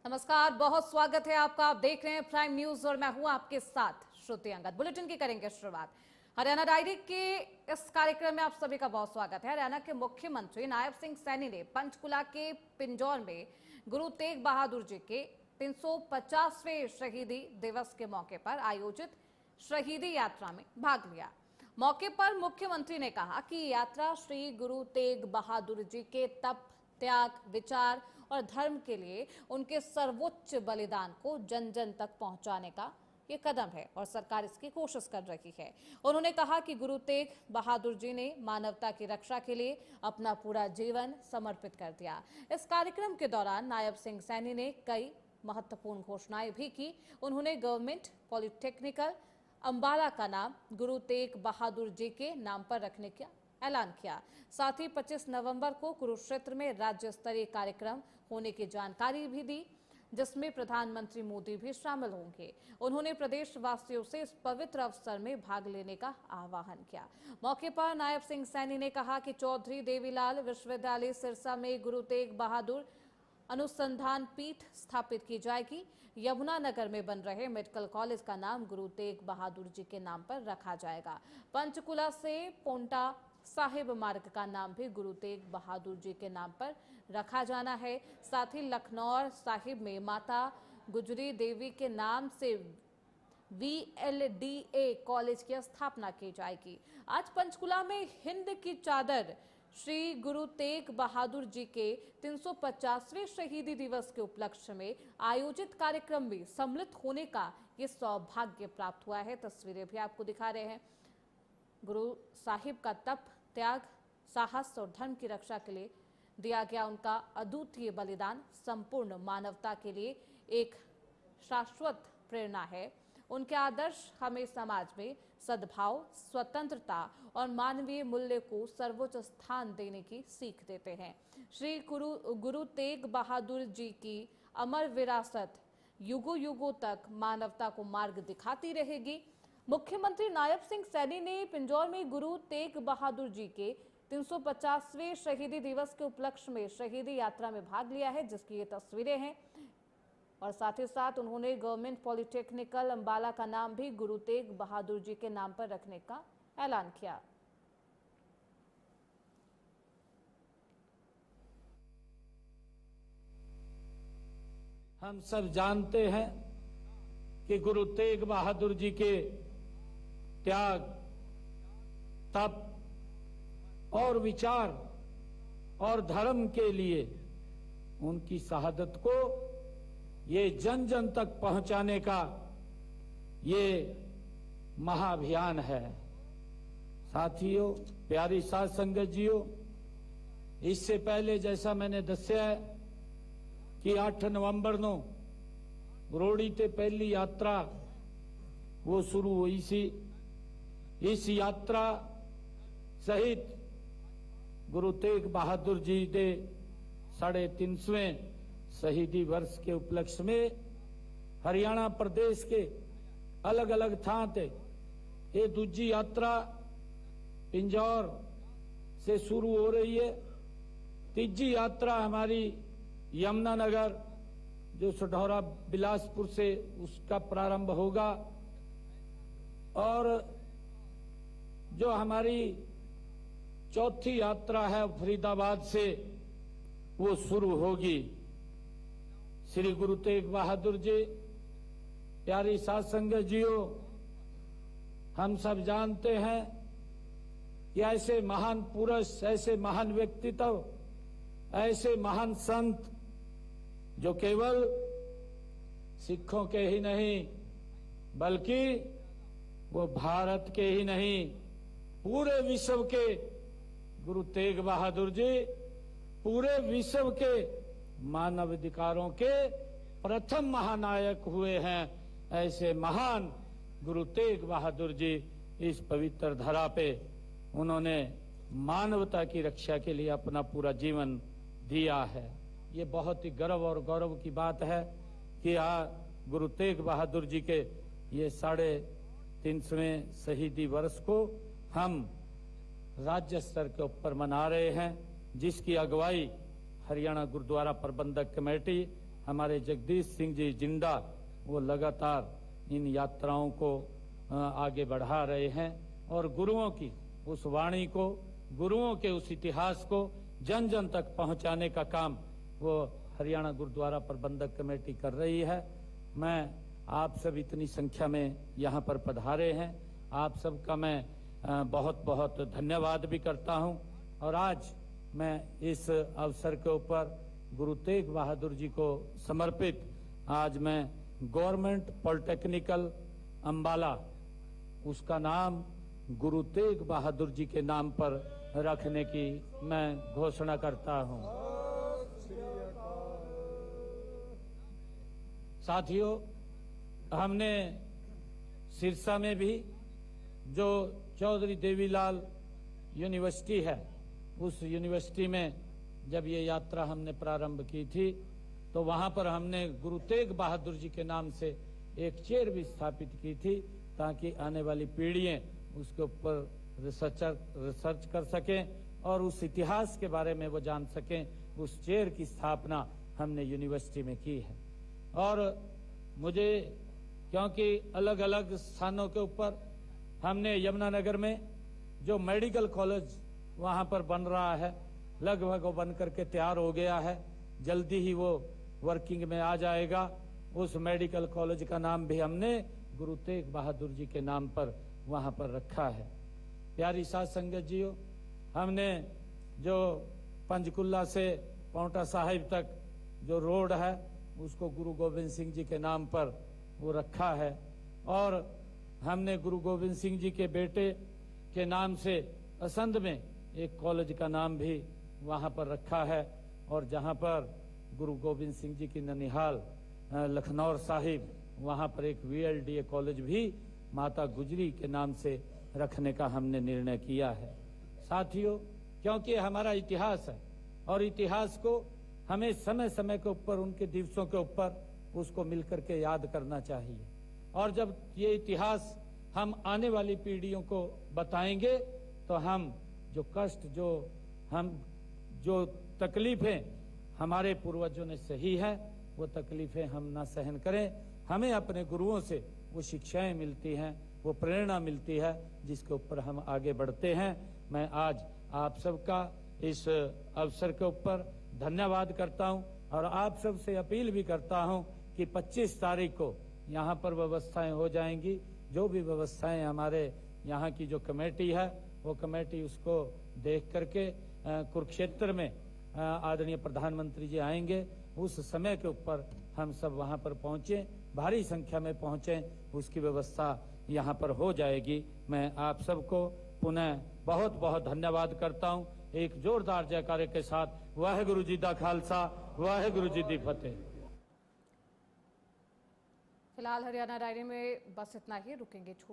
नमस्कार, बहुत स्वागत है आपका। आप देख रहे हैं प्राइम न्यूज और मैं हूं आपके साथ श्रुति अंगद। बुलेटिन की करेंगे शुरुआत। हरियाणा डायरी के इस कार्यक्रम में आप सभी का बहुत स्वागत है। हरियाणा के मुख्यमंत्री नायब सिंह सैनी ने पंचकुला के पिंजौर में गुरु तेग बहादुर जी के 350वें शहीदी दिवस के मौके पर आयोजित शहीदी यात्रा में भाग लिया। मौके पर मुख्यमंत्री ने कहा कि यात्रा श्री गुरु तेग बहादुर जी के तप, त्याग, विचार और धर्म के लिए उनके सर्वोच्च बलिदान को जन जन तक पहुंचाने का ये कदम है और सरकार इसकी कोशिश कर रही है। उन्होंने कहा कि गुरु तेग बहादुर जी ने मानवता की रक्षा के लिए अपना पूरा जीवन समर्पित कर दिया। इस कार्यक्रम के दौरान नायब सिंह सैनी ने कई महत्वपूर्ण घोषणाएं भी की। उन्होंने गवर्नमेंट पॉलिटेक्निकल अंबाला का नाम गुरु तेग बहादुर जी के नाम पर रखने का ऐलान किया। साथ ही 25 नवंबर को कुरुक्षेत्र में राज्य स्तरीय कार्यक्रम होने की जानकारी भी दी, जिसमें प्रधानमंत्री मोदी भी शामिल होंगे। उन्होंने प्रदेशवासियों से इस पवित्र अवसर में भाग लेने का आह्वान किया। मौके पर नायब सिंह सैनी ने कहा कि चौधरी देवीलाल विश्वविद्यालय सिरसा में गुरु तेग बहादुर अनुसंधान पीठ स्थापित की जाएगी। यमुनानगर में बन रहे मेडिकल कॉलेज का नाम गुरु तेग बहादुर जी के नाम पर रखा जाएगा। पंचकुला से पोंटा साहिब मार्ग का नाम भी गुरु तेग बहादुर जी के नाम पर रखा जाना है। साथ ही लखनौर साहिब में माता गुजरी देवी के नाम से VLDA कॉलेज की स्थापना की जाएगी। आज पंचकुला में हिंद की चादर श्री गुरु तेग बहादुर जी के 350वें शहीदी दिवस के उपलक्ष्य में आयोजित कार्यक्रम में सम्मिलित होने का ये सौभाग्य प्राप्त हुआ है। तस्वीरें भी आपको दिखा रहे हैं। गुरु साहिब का तप, त्याग, साहस और धर्म की रक्षा के लिए दिया गया उनका अद्वितीय बलिदान संपूर्ण मानवता के लिए एक शाश्वत प्रेरणा है। उनके आदर्श हमें समाज में सद्भाव, स्वतंत्रता और मानवीय मूल्य को सर्वोच्च स्थान देने की सीख देते हैं। श्री गुरु तेग बहादुर जी की अमर विरासत युगों युगों तक मानवता को मार्ग दिखाती रहेगी। मुख्यमंत्री नायब सिंह सैनी ने पिंजौर में गुरु तेग बहादुर जी के 350वें शहीदी दिवस के उपलक्ष्य में शहीदी यात्रा में भाग लिया है, जिसकी ये तस्वीरें हैं। और साथ ही साथ उन्होंने गवर्नमेंट पॉलिटेक्निकल अंबाला का नाम भी गुरु तेग बहादुर जी के नाम पर रखने का ऐलान किया। हम सब जानते हैं कि गुरु तेग बहादुर जी के त्याग, तप और विचार और धर्म के लिए उनकी शहादत को ये जन जन तक पहुंचाने का ये महाअभियान है। साथियों, प्यारी साध संगत जियो, इससे पहले जैसा मैंने दस्या है कि 8 नवंबर ਨੂੰ रोड़ी ते पहली यात्रा वो शुरू हुई सी। इस यात्रा सहित गुरु तेग बहादुर जी के 350वें शहीदी वर्ष के उपलक्ष्य में हरियाणा प्रदेश के अलग अलग थां ते ये दूजी यात्रा पिंजौर से शुरू हो रही है। तीजी यात्रा हमारी यमुनानगर जो सढौरा बिलासपुर से उसका प्रारंभ होगा और जो हमारी चौथी यात्रा है फरीदाबाद से वो शुरू होगी। श्री गुरु तेग बहादुर जी, प्यारी साध संगत जियो, हम सब जानते हैं कि ऐसे महान पुरुष, ऐसे महान व्यक्तित्व, ऐसे महान संत जो केवल सिखों के ही नहीं बल्कि वो भारत के ही नहीं पूरे विश्व के गुरु तेग बहादुर जी पूरे विश्व के मानव अधिकारों के प्रथम महानायक हुए हैं। ऐसे महान गुरु तेग बहादुर जी इस पवित्र धरा पे उन्होंने मानवता की रक्षा के लिए अपना पूरा जीवन दिया है। ये बहुत ही गर्व और गौरव की बात है कि गुरु तेग बहादुर जी के ये 350वें शहीदी वर्ष को हम राज्य स्तर के ऊपर मना रहे हैं, जिसकी अगुवाई हरियाणा गुरुद्वारा प्रबंधक कमेटी हमारे जगदीश सिंह जी जिंदा वो लगातार इन यात्राओं को आगे बढ़ा रहे हैं और गुरुओं की उस वाणी को, गुरुओं के उस इतिहास को जन जन तक पहुंचाने का काम वो हरियाणा गुरुद्वारा प्रबंधक कमेटी कर रही है। मैं आप सब इतनी संख्या में यहाँ पर पधारे हैं, आप सबका मैं बहुत बहुत धन्यवाद भी करता हूँ। और आज मैं इस अवसर के ऊपर गुरु तेग बहादुर जी को समर्पित आज मैं गवर्नमेंट पॉलिटेक्निकल अंबाला, उसका नाम गुरु तेग बहादुर जी के नाम पर रखने की मैं घोषणा करता हूं। साथियों, हमने सिरसा में भी जो चौधरी देवीलाल यूनिवर्सिटी है, उस यूनिवर्सिटी में जब ये यात्रा हमने प्रारंभ की थी तो वहां पर हमने गुरु तेग बहादुर जी के नाम से एक चेयर भी स्थापित की थी ताकि आने वाली पीढ़ियां उसके ऊपर रिसर्च कर सकें और उस इतिहास के बारे में वो जान सकें। उस चेयर की स्थापना हमने यूनिवर्सिटी में की है। और मुझे क्योंकि अलग अलग स्थानों के ऊपर हमने यमुनानगर में जो मेडिकल कॉलेज वहां पर बन रहा है, लगभग वो बन करके तैयार हो गया है, जल्दी ही वो वर्किंग में आ जाएगा। उस मेडिकल कॉलेज का नाम भी हमने गुरु तेग बहादुर जी के नाम पर वहां पर रखा है। प्यारी साध संगत जियो, हमने जो पंचकुला से पांवटा साहिब तक जो रोड है उसको गुरु गोविंद सिंह जी के नाम पर वो रखा है। और हमने गुरु गोविंद सिंह जी के बेटे के नाम से असंध में एक कॉलेज का नाम भी वहां पर रखा है। और जहां पर गुरु गोविंद सिंह जी की ननिहाल लखनौर साहिब, वहां पर एक VLDA कॉलेज भी माता गुजरी के नाम से रखने का हमने निर्णय किया है। साथियों, क्योंकि हमारा इतिहास है और इतिहास को हमें समय समय के ऊपर, उनके दिवसों के ऊपर उसको मिलकर के याद करना चाहिए। और जब ये इतिहास हम आने वाली पीढ़ियों को बताएंगे तो हम जो कष्ट, जो तकलीफें हमारे पूर्वजों ने सही है, वो तकलीफें हम ना सहन करें। हमें अपने गुरुओं से वो शिक्षाएं मिलती हैं, वो प्रेरणा मिलती है, जिसके ऊपर हम आगे बढ़ते हैं। मैं आज आप सबका इस अवसर के ऊपर धन्यवाद करता हूं और आप सब से अपील भी करता हूं कि 25 तारीख को यहाँ पर व्यवस्थाएं हो जाएंगी। जो भी व्यवस्थाएं हमारे यहाँ की जो कमेटी है, वो कमेटी उसको देख करके कुरुक्षेत्र में आदरणीय प्रधानमंत्री जी आएंगे, उस समय के ऊपर हम सब वहां पर पहुंचे, भारी संख्या में पहुंचे, उसकी व्यवस्था यहाँ पर हो जाएगी। मैं आप सबको पुनः बहुत बहुत धन्यवाद करता हूँ। एक जोरदार जयकारे के साथ वाहेगुरु जी दा खालसा, वाहेगुरु जी दी फतेह। फिलहाल हरियाणा डायरी में बस इतना ही, रुकेंगे छोटे